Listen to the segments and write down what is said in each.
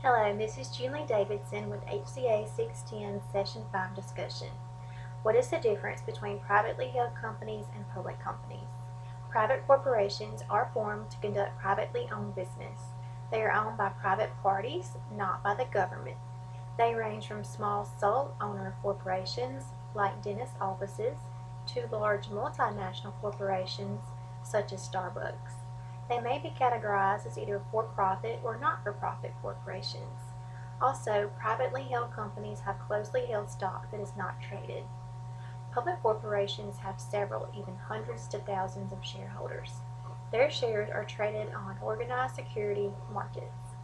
Hello, this is Julie Davidson with HCA 610 Session 5 discussion. What is the difference between privately held companies and public companies? Private corporations are formed to conduct privately owned business. They are owned by private parties, not by the government. They range from small sole owner corporations like dentist offices to large multinational corporations such as Starbucks. They may be categorized as either for-profit or not-for-profit corporations. Also, privately held companies have closely held stock that is not traded. Public corporations have several, even hundreds to thousands of shareholders. Their shares are traded on organized security markets.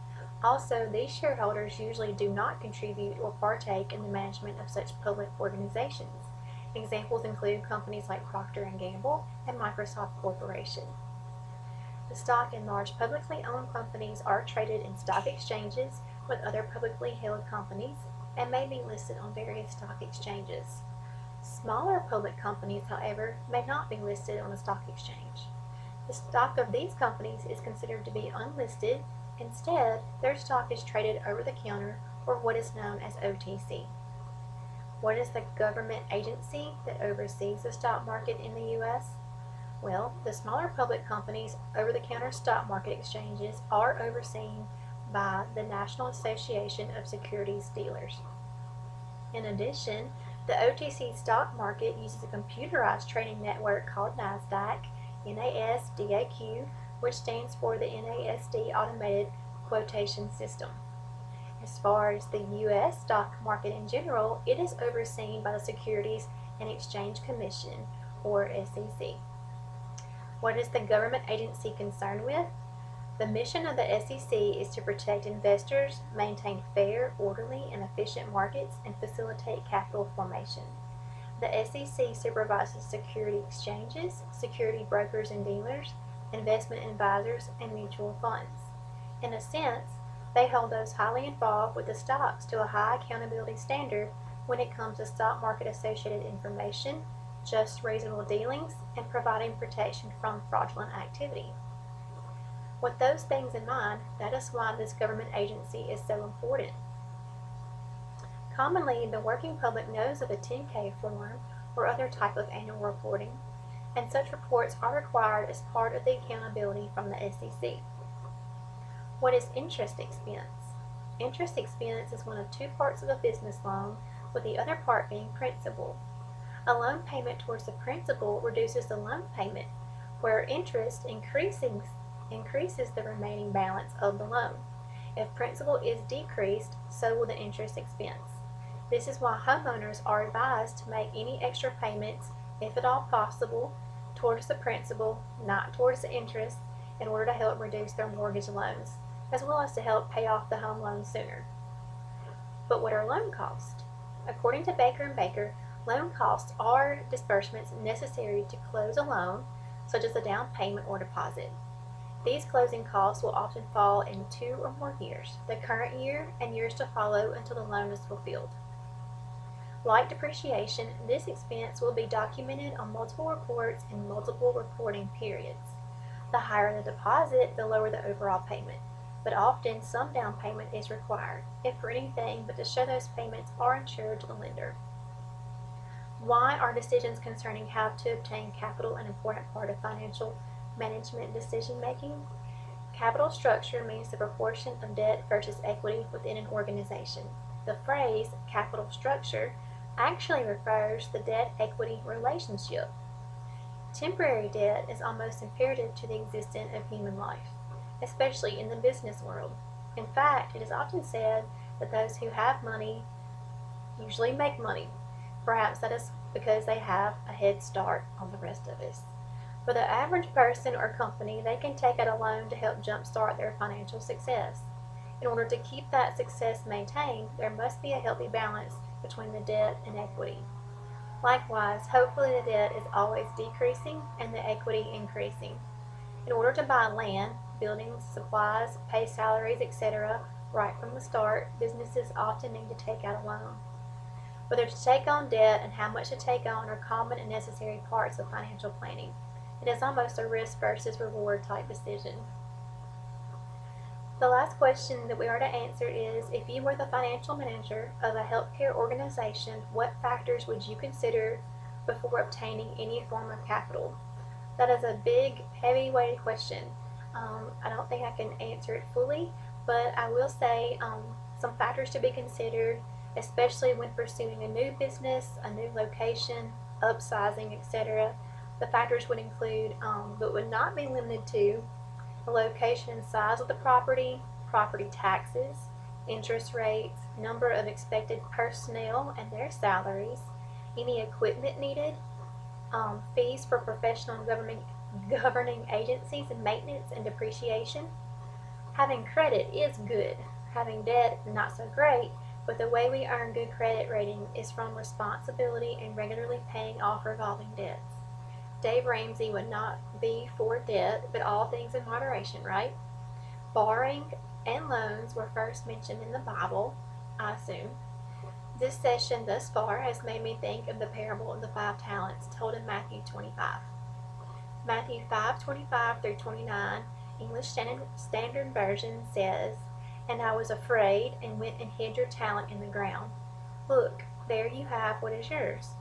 Also, these shareholders usually do not contribute or partake in the management of such public organizations. Examples include companies like Procter & Gamble and Microsoft Corporation. The stock in large publicly owned companies are traded in stock exchanges with other publicly held companies and may be listed on various stock exchanges. Smaller public companies, however, may not be listed on a stock exchange. The stock of these companies is considered to be unlisted. Instead, their stock is traded over the counter or what is known as OTC. What is the government agency that oversees the stock market in the U.S.? Well, the smaller public companies' over-the-counter stock market exchanges are overseen by the National Association of Securities Dealers. In addition, the OTC stock market uses a computerized trading network called NASDAQ, NASDAQ, which stands for the NASD Automated Quotation System. As far as the U.S. stock market in general, it is overseen by the Securities and Exchange Commission, or SEC. What is the government agency concerned with? The mission of the SEC is to protect investors, maintain fair, orderly, and efficient markets, and facilitate capital formation. The SEC supervises security exchanges, security brokers and dealers, investment advisors, and mutual funds. In a sense, they hold those highly involved with the stocks to a high accountability standard when it comes to stock market associated information, just reasonable dealings, and providing protection from fraudulent activity. With those things in mind, that is why this government agency is so important. Commonly, the working public knows of a 10-K form or other type of annual reporting, and such reports are required as part of the accountability from the SEC. What is interest expense? Interest expense is one of two parts of a business loan, with the other part being principal. A loan payment towards the principal reduces the loan payment, where interest increases the remaining balance of the loan. If principal is decreased, so will the interest expense. This is why homeowners are advised to make any extra payments, if at all possible, towards the principal, not towards the interest, in order to help reduce their mortgage loans, as well as to help pay off the home loan sooner. But what are loan costs? According to Baker & Baker, loan costs are disbursements necessary to close a loan, such as a down payment or deposit. These closing costs will often fall in 2 or more years, the current year and years to follow until the loan is fulfilled. Like depreciation, this expense will be documented on multiple reports in multiple reporting periods. The higher the deposit, the lower the overall payment, but often some down payment is required, if for anything but to show those payments are insured to the lender. Why are decisions concerning how to obtain capital an important part of financial management decision making? Capital structure means the proportion of debt versus equity within an organization. The phrase capital structure actually refers to the debt-equity relationship. Temporary debt is almost imperative to the existence of human life, especially in the business world. In fact, it is often said that those who have money usually make money. Perhaps that is because they have a head start on the rest of us. For the average person or company, they can take out a loan to help jumpstart their financial success. In order to keep that success maintained, there must be a healthy balance between the debt and equity. Likewise, hopefully the debt is always decreasing and the equity increasing. In order to buy land, buildings, supplies, pay salaries, etc., right from the start, businesses often need to take out a loan. Whether to take on debt and how much to take on are common and necessary parts of financial planning. It is almost a risk versus reward type decision. The last question that we are to answer is, if you were the financial manager of a healthcare organization, what factors would you consider before obtaining any form of capital? That is a big, heavy-weighted question. I don't think I can answer it fully, but I will say some factors to be considered, especially when pursuing a new business, a new location, upsizing, etc. The factors would include, but would not be limited to, the location and size of the property, property taxes, interest rates, number of expected personnel and their salaries, any equipment needed, fees for professional and governing agencies and maintenance and depreciation. Having credit is good. Having debt, not so great, but the way we earn good credit rating is from responsibility and regularly paying off revolving debts. Dave Ramsey would not be for debt, but all things in moderation, right? Borrowing and loans were first mentioned in the Bible, I assume. This session thus far has made me think of the parable of the 5 talents told in Matthew 25. Matthew 5:25 through 29, English Standard Version says, "And I was afraid, and went and hid your talent in the ground. Look, there you have what is yours."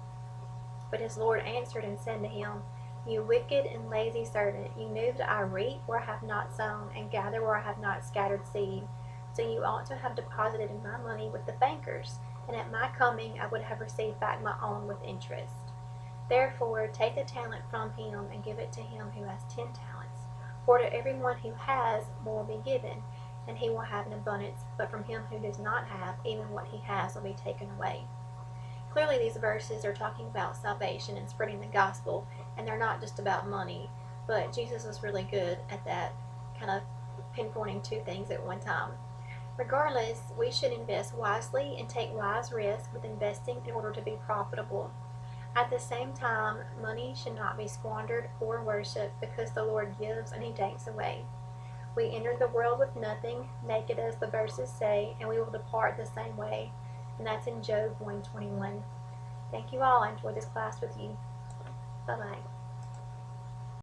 But his Lord answered and said to him, "You wicked and lazy servant, you knew that I reap where I have not sown, and gather where I have not scattered seed. So you ought to have deposited in my money with the bankers, and at my coming I would have received back my own with interest. Therefore take the talent from him, and give it to him who has 10 talents. For to everyone who has more will be given, and he will have an abundance, but from him who does not have, even what he has will be taken away." Clearly these verses are talking about salvation and spreading the gospel, and they're not just about money, but Jesus was really good at that, kind of pinpointing two things at one time. Regardless, we should invest wisely and take wise risks with investing in order to be profitable. At the same time, money should not be squandered or worshipped, because the Lord gives and he takes away. We entered the world with nothing, naked as the verses say, and we will depart the same way. And that's in Job 1:21. Thank you all. I enjoyed this class with you. Bye-bye.